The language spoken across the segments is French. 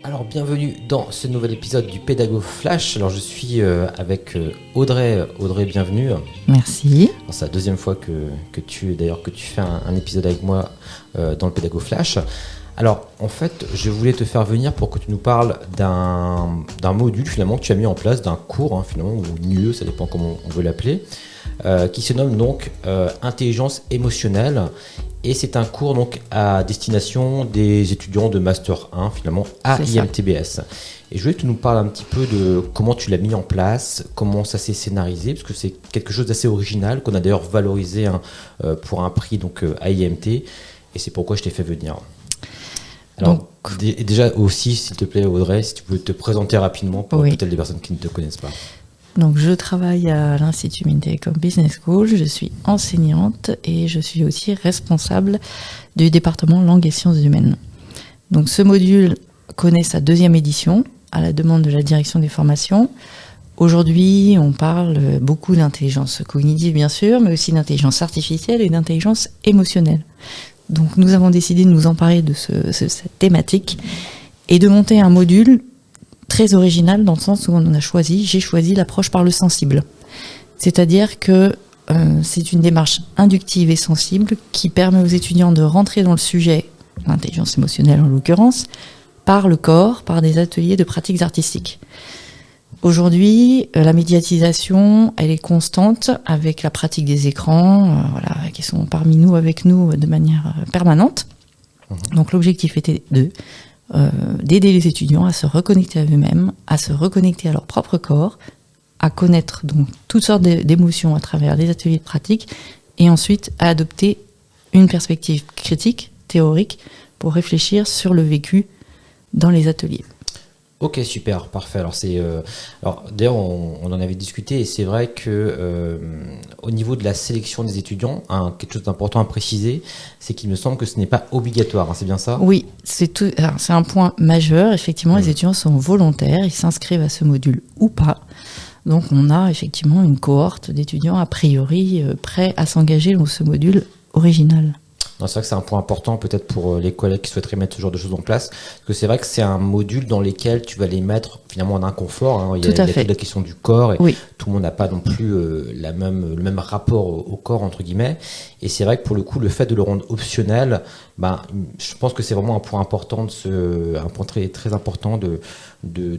Alors bienvenue dans ce nouvel épisode du Pédago Flash. Alors je suis avec Audrey. Audrey, bienvenue. Merci. Alors, c'est la deuxième fois que tu fais un épisode avec moi dans le Pédago Flash. Alors en fait, je voulais te faire venir pour que tu nous parles d'un module finalement que tu as mis en place, d'un cours finalement, ou mieux, ça dépend comment on veut l'appeler, qui se nomme donc Intelligence émotionnelle. Et c'est un cours donc à destination des étudiants de Master 1 finalement à IMTBS. Et je voulais que tu nous parles un petit peu de comment tu l'as mis en place, comment ça s'est scénarisé, parce que c'est quelque chose d'assez original qu'on a d'ailleurs valorisé pour un prix donc à IMT. Et c'est pourquoi je t'ai fait venir. Alors déjà aussi, s'il te plaît Audrey, si tu pouvais te présenter rapidement pour peut-être des personnes qui ne te connaissent pas. Donc, je travaille à l'Institut Mines Télécom Business School, je suis enseignante et je suis aussi responsable du département langue et sciences humaines. Donc, ce module connaît sa deuxième édition à la demande de la direction des formations. Aujourd'hui, on parle beaucoup d'intelligence cognitive, bien sûr, mais aussi d'intelligence artificielle et d'intelligence émotionnelle. Donc, nous avons décidé de nous emparer de cette thématique et de monter un module très original dans le sens où j'ai choisi l'approche par le sensible. C'est-à-dire que c'est une démarche inductive et sensible qui permet aux étudiants de rentrer dans le sujet, l'intelligence émotionnelle en l'occurrence, par le corps, par des ateliers de pratiques artistiques. Aujourd'hui, la médiatisation, elle est constante avec la pratique des écrans, qui sont parmi nous, avec nous de manière permanente. Donc l'objectif était d'aider les étudiants à se reconnecter à eux-mêmes, à se reconnecter à leur propre corps, à connaître donc toutes sortes d'émotions à travers les ateliers de pratique, et ensuite à adopter une perspective critique, théorique, pour réfléchir sur le vécu dans les ateliers. Ok, super, parfait. Alors d'ailleurs, on en avait discuté et c'est vrai que au niveau de la sélection des étudiants, quelque chose d'important à préciser, c'est qu'il me semble que ce n'est pas obligatoire. C'est bien ça ? Oui, c'est un point majeur. Effectivement, les étudiants sont volontaires, ils s'inscrivent à ce module ou pas. Donc, on a effectivement une cohorte d'étudiants a priori prêts à s'engager dans ce module original. Non, c'est vrai que c'est un point important peut-être pour les collègues qui souhaiteraient mettre ce genre de choses en place, parce que c'est vrai que c'est un module dans lequel tu vas les mettre finalement en inconfort. Il y a toute la question du corps et tout le monde n'a pas non plus le même rapport au corps entre guillemets. Et c'est vrai que pour le coup, le fait de le rendre optionnel, je pense que c'est vraiment un point important un point très très important de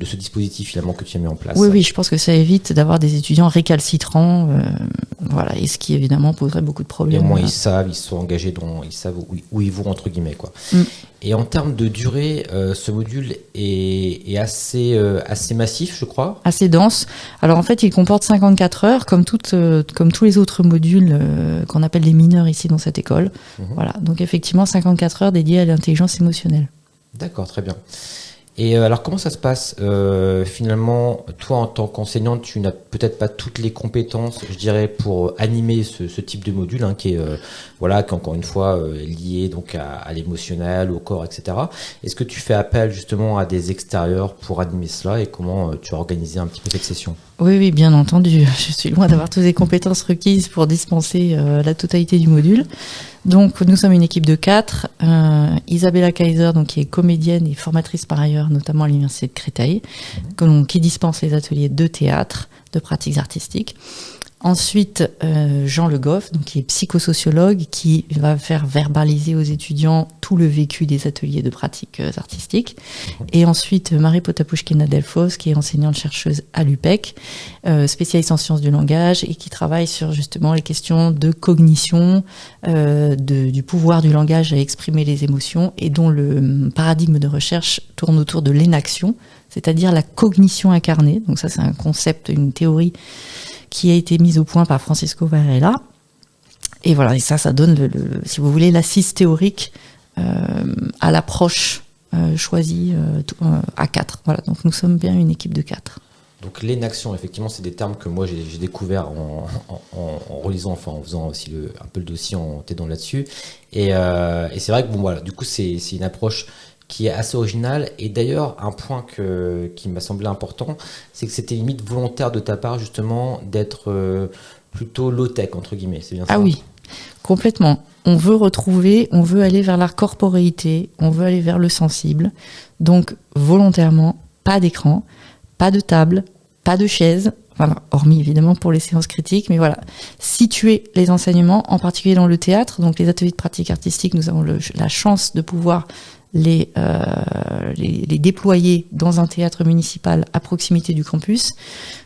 ce dispositif finalement que tu as mis en place. Oui, je pense que ça évite d'avoir des étudiants récalcitrants, et ce qui évidemment poserait beaucoup de problèmes. Et au moins ils sont engagés, ils savent où ils vont entre guillemets quoi. Et en termes de durée, ce module est assez massif, je crois. Assez dense. Alors en fait, il comporte 54 heures, comme tous les autres modules qu'on appelle les mineurs ici dans cette école. Voilà. Donc effectivement, 54 heures dédiées à l'intelligence émotionnelle. D'accord, très bien. Et alors comment ça se passe finalement, toi en tant qu'enseignante, tu n'as peut-être pas toutes les compétences, je dirais, pour animer ce type de module qui est encore une fois lié donc à l'émotionnel, au corps, etc. Est-ce que tu fais appel justement à des extérieurs pour animer cela et comment tu as organisé un petit peu cette session ? Oui, bien entendu. Je suis loin d'avoir toutes les compétences requises pour dispenser la totalité du module. Donc, nous sommes une équipe de 4. Isabella Kaiser, donc, qui est comédienne et formatrice par ailleurs, notamment à l'Université de Créteil, qui dispense les ateliers de théâtre, de pratiques artistiques. Ensuite, Jean Le Goff, donc, qui est psychosociologue, qui va faire verbaliser aux étudiants tout le vécu des ateliers de pratiques artistiques. Et ensuite, Marie Potapouchkina-Delfos, qui est enseignante-chercheuse à l'UPEC, spécialiste en sciences du langage et qui travaille sur justement les questions de cognition, du pouvoir du langage à exprimer les émotions et dont le paradigme de recherche tourne autour de l'énaction, c'est-à-dire la cognition incarnée. Donc ça, c'est un concept, une théorie qui a été mise au point par Francisco Varela. Et voilà, et ça donne, si vous voulez, l'assise théorique à l'approche choisie à 4. Voilà, donc nous sommes bien une équipe de 4. Donc l'énaction, effectivement, c'est des termes que moi j'ai découvert en relisant, en faisant aussi un peu le dossier en t'aidant là-dessus. Et c'est vrai que du coup c'est une approche qui est assez originale. Et d'ailleurs, un point qui m'a semblé important, c'est que c'était limite volontaire de ta part justement d'être plutôt low-tech entre guillemets. C'est bien ça ? Ah oui. Complètement. On veut aller vers la corporéité, on veut aller vers le sensible. Donc, volontairement, pas d'écran, pas de table, pas de chaise, voilà, hormis évidemment pour les séances critiques, mais voilà. Situer les enseignements, en particulier dans le théâtre, donc les ateliers de pratique artistique, nous avons la chance de pouvoir les déployer dans un théâtre municipal à proximité du campus,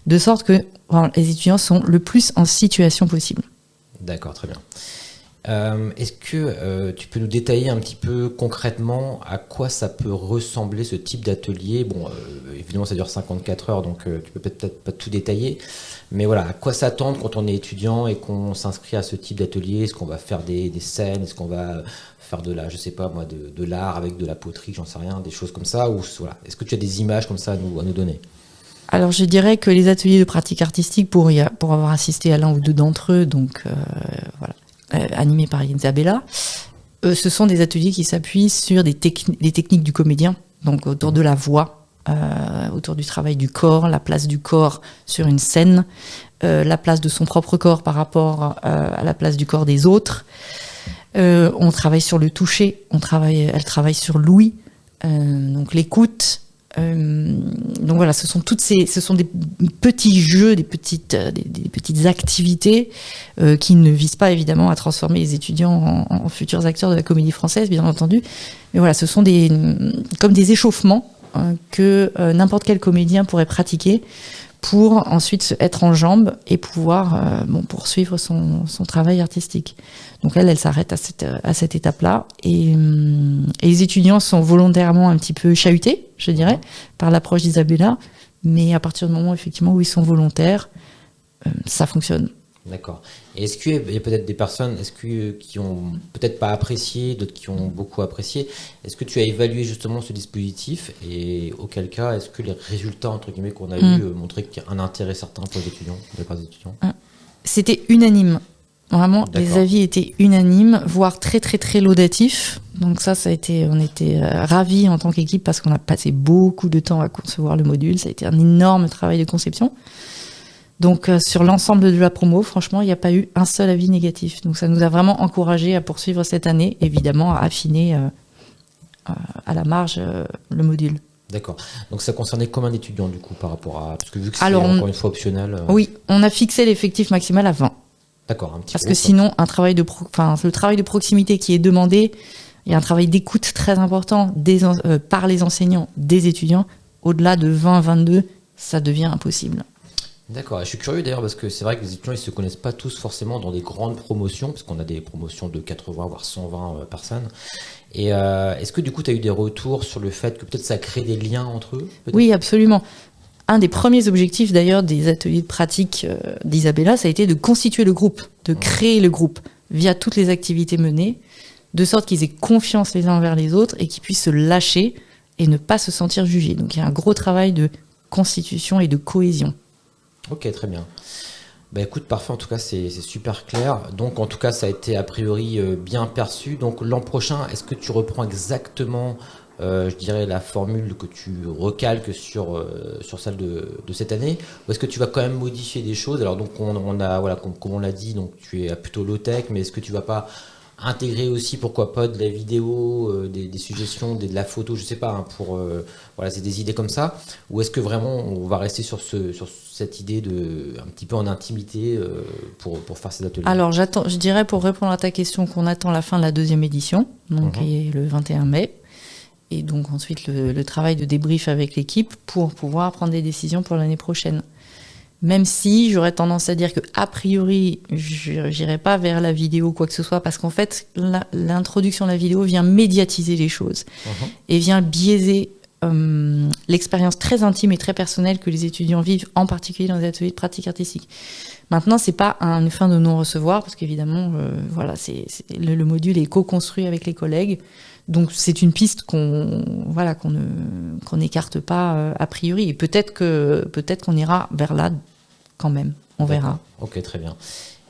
de sorte que voilà, les étudiants sont le plus en situation possible. D'accord, très bien. Est-ce que tu peux nous détailler un petit peu concrètement à quoi ça peut ressembler ce type d'atelier? Bon, évidemment, ça dure 54 heures, donc tu peux peut-être pas tout détailler. Mais voilà, à quoi s'attendre quand on est étudiant et qu'on s'inscrit à ce type d'atelier? Est-ce qu'on va faire des scènes? Est-ce qu'on va faire je sais pas moi, de l'art avec de la poterie, j'en sais rien, des choses comme ça? Ou voilà, est-ce que tu as des images comme ça à nous donner? Alors, je dirais que les ateliers de pratique artistique, pour avoir assisté à l'un ou deux d'entre eux, donc voilà, animés par Isabella, ce sont des ateliers qui s'appuient sur les techniques du comédien, donc autour de la voix, autour du travail du corps, la place du corps sur une scène, la place de son propre corps par rapport à la place du corps des autres. On travaille sur le toucher, elle travaille sur l'ouïe, donc l'écoute. Donc voilà, ce sont des petits jeux, des petites activités qui ne visent pas évidemment à transformer les étudiants en futurs acteurs de la comédie française, bien entendu. Mais voilà, ce sont comme des échauffements que n'importe quel comédien pourrait pratiquer pour ensuite se être en jambes et pouvoir poursuivre son travail artistique. Donc elle s'arrête à cette étape-là. Et les étudiants sont volontairement un petit peu chahutés, je dirais, par l'approche d'Isabella. Mais à partir du moment, effectivement, où ils sont volontaires, ça fonctionne. D'accord. Et est-ce qu'il y a peut-être des personnes qui ont peut-être pas apprécié, d'autres qui ont beaucoup apprécié? Est-ce que tu as évalué justement ce dispositif? Et auquel cas, est-ce que les résultats, entre guillemets, qu'on a eus montraient qu'il y a un intérêt certain pour les étudiants, de la part des étudiants? C'était unanime. Vraiment, D'accord. Les avis étaient unanimes, voire très très très laudatifs. Donc on était ravis en tant qu'équipe parce qu'on a passé beaucoup de temps à concevoir le module. Ça a été un énorme travail de conception. Donc sur l'ensemble de la promo, franchement, il n'y a pas eu un seul avis négatif. Donc ça nous a vraiment encouragés à poursuivre cette année, évidemment, à affiner à la marge le module. D'accord. Donc ça concernait combien d'étudiants du coup par rapport à... Parce que vu que c'est encore une fois optionnel... Oui, on a fixé l'effectif maximal à 20. D'accord, un petit Parce groupe, que sinon, le travail de proximité qui est demandé, il y a un travail d'écoute très important par les enseignants, des étudiants. Au-delà de 20-22, ça devient impossible. D'accord, je suis curieux d'ailleurs parce que c'est vrai que les étudiants ils se connaissent pas tous forcément dans des grandes promotions, parce qu'on a des promotions de 80 voire 120 personnes. Et est-ce que du coup tu as eu des retours sur le fait que peut-être ça crée des liens entre eux? Oui, absolument. Un des premiers objectifs d'ailleurs des ateliers de pratique d'Isabella, ça a été de constituer le groupe, de créer le groupe via toutes les activités menées, de sorte qu'ils aient confiance les uns envers les autres et qu'ils puissent se lâcher et ne pas se sentir jugés. Donc il y a un gros travail de constitution et de cohésion. Ok, très bien. Bah écoute, parfait, en tout cas c'est super clair. Donc en tout cas ça a été a priori bien perçu. Donc l'an prochain, est-ce que tu reprends exactement, je dirais, la formule que tu recalques sur celle de cette année? Ou est-ce que tu vas quand même modifier des choses? Alors donc on a, voilà, comme on l'a dit, donc tu es plutôt low-tech, mais est-ce que tu vas pas intégrer aussi, pourquoi pas, de la vidéo, des suggestions, de la photo, je sais pas, hein, voilà, c'est des idées comme ça, ou est-ce que vraiment on va rester sur cette idée de un petit peu en intimité pour faire ces ateliers? Alors je dirais, pour répondre à ta question, qu'on attend la fin de la 2e édition, donc qui est le 21 mai, et donc ensuite le travail de débrief avec l'équipe pour pouvoir prendre des décisions pour l'année prochaine. Même si j'aurais tendance à dire que a priori, je n'irai pas vers la vidéo ou quoi que ce soit, parce qu'en fait, l'introduction de la vidéo vient médiatiser les choses et vient biaiser l'expérience très intime et très personnelle que les étudiants vivent, en particulier dans les ateliers de pratique artistique. Maintenant, c'est pas une fin de non-recevoir, parce qu'évidemment, voilà, le module est co-construit avec les collègues. Donc c'est une piste qu'on n'écarte pas a priori, et peut-être qu'on ira vers là quand même, on verra. Ok, très bien.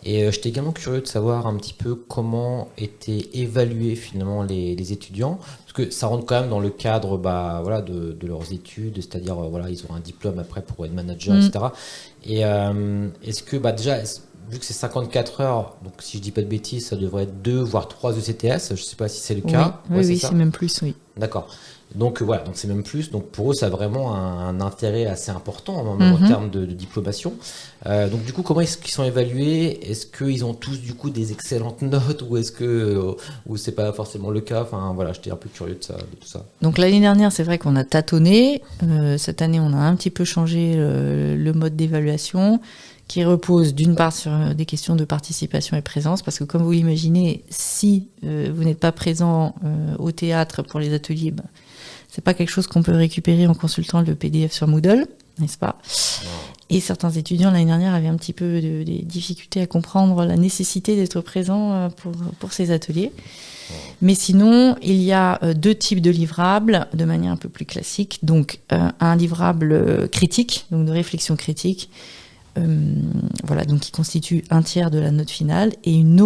Et j'étais également curieux de savoir un petit peu comment étaient évalués finalement les étudiants, parce que ça rentre quand même dans le cadre voilà, de leurs études, c'est-à-dire voilà, ils ont un diplôme après pour être manager, etc. Et est-ce que déjà, vu que c'est 54 heures, donc si je dis pas de bêtises, ça devrait être 2 voire 3 ECTS. Je sais pas si c'est le cas. Oui, c'est même plus, oui. D'accord. Donc voilà, donc c'est même plus. Donc pour eux, ça a vraiment un intérêt assez important en termes de diplomation. Donc du coup, comment est-ce qu'ils sont évalués? Est-ce qu'ils ont tous du coup des excellentes notes ou est-ce que ou c'est pas forcément le cas? Enfin voilà, j'étais un peu curieux de tout ça. Donc l'année dernière, c'est vrai qu'on a tâtonné. Cette année, on a un petit peu changé le mode d'évaluation, qui repose d'une part sur des questions de participation et présence, parce que comme vous l'imaginez, si vous n'êtes pas présent au théâtre pour les ateliers, c'est pas quelque chose qu'on peut récupérer en consultant le PDF sur Moodle, n'est-ce pas? Et certains étudiants l'année dernière avaient un petit peu des difficultés à comprendre la nécessité d'être présent pour ces ateliers. Mais sinon, il y a 2 types de livrables de manière un peu plus classique. Donc un livrable critique, donc de réflexion critique, voilà, donc qui constitue un tiers de la note finale, et un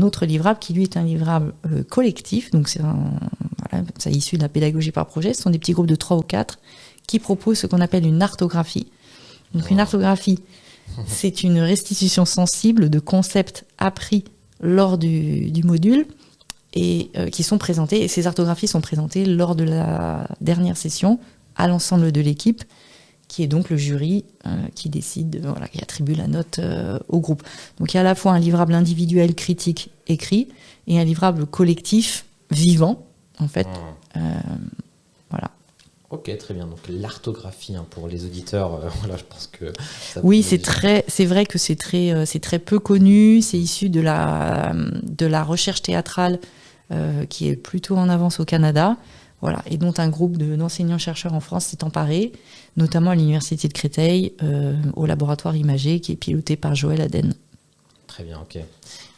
autre livrable qui lui est un livrable collectif, donc c'est issu de la pédagogie par projet. Ce sont des petits groupes de 3 ou 4 qui proposent ce qu'on appelle une artographie. Donc une artographie, c'est une restitution sensible de concepts appris lors du module et qui sont présentés, et ces artographies sont présentées lors de la dernière session à l'ensemble de l'équipe, qui est donc le jury qui décide, qui attribue la note au groupe. Donc il y a à la fois un livrable individuel critique écrit et un livrable collectif vivant, en fait. Voilà. Ok, très bien. Donc l'artographie, pour les auditeurs, voilà, je pense que... Oui, c'est vrai que c'est très peu connu. C'est issu de la recherche théâtrale qui est plutôt en avance au Canada. Voilà, et dont un groupe d'enseignants-chercheurs en France s'est emparé, notamment à l'Université de Créteil, au laboratoire Imagé, qui est piloté par Joël Aden. Très bien, ok.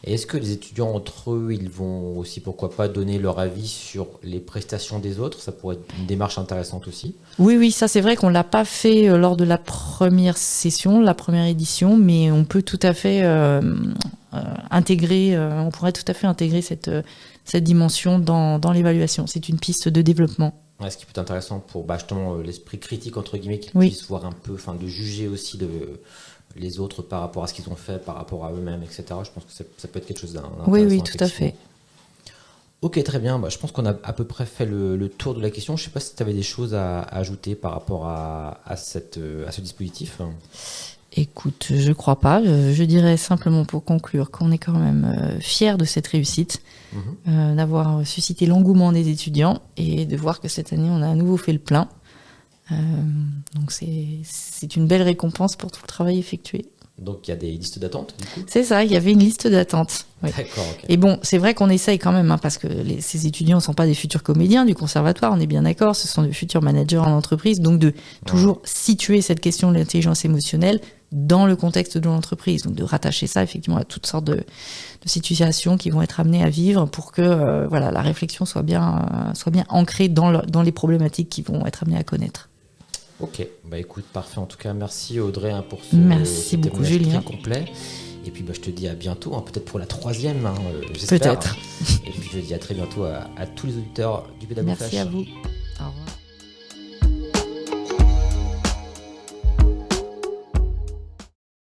Et est-ce que les étudiants, entre eux, ils vont aussi, pourquoi pas, donner leur avis sur les prestations des autres? Ça pourrait être une démarche intéressante aussi. Oui, ça c'est vrai qu'on ne l'a pas fait lors de la première session, la première édition, mais on peut tout à fait on pourrait tout à fait intégrer cette dimension dans l'évaluation. C'est une piste de développement. Ouais, ce qui peut être intéressant pour justement l'esprit critique, entre guillemets, qu'ils puissent voir un peu, de juger aussi les autres par rapport à ce qu'ils ont fait, par rapport à eux-mêmes, etc. Je pense que ça peut être quelque chose d'intéressant. Oui, tout à fait. Ok, très bien. Je pense qu'on a à peu près fait le tour de la question. Je ne sais pas si tu avais des choses à ajouter par rapport à ce dispositif. Écoute, je crois pas. Je dirais simplement pour conclure qu'on est quand même fiers de cette réussite, d'avoir suscité l'engouement des étudiants et de voir que cette année on a à nouveau fait le plein. Donc c'est une belle récompense pour tout le travail effectué. Donc il y a des listes d'attente du coup? C'est ça, il y avait une liste d'attente. Oui. D'accord, ok. Et bon, c'est vrai qu'on essaye quand même, parce que ces étudiants ne sont pas des futurs comédiens du conservatoire, on est bien d'accord, ce sont des futurs managers en entreprise, donc de toujours situer cette question de l'intelligence émotionnelle dans le contexte de l'entreprise, donc de rattacher ça effectivement à toutes sortes de situations qui vont être amenées à vivre pour que la réflexion soit bien ancrée dans les problématiques qui vont être amenées à connaître. Ok, écoute, parfait. En tout cas, merci Audrey pour merci beaucoup Julien. Très complet. Et puis je te dis à bientôt, peut-être pour la 3e, j'espère. Peut-être. Et puis je dis à très bientôt à tous les auditeurs du Pédago Flash. Merci à vous.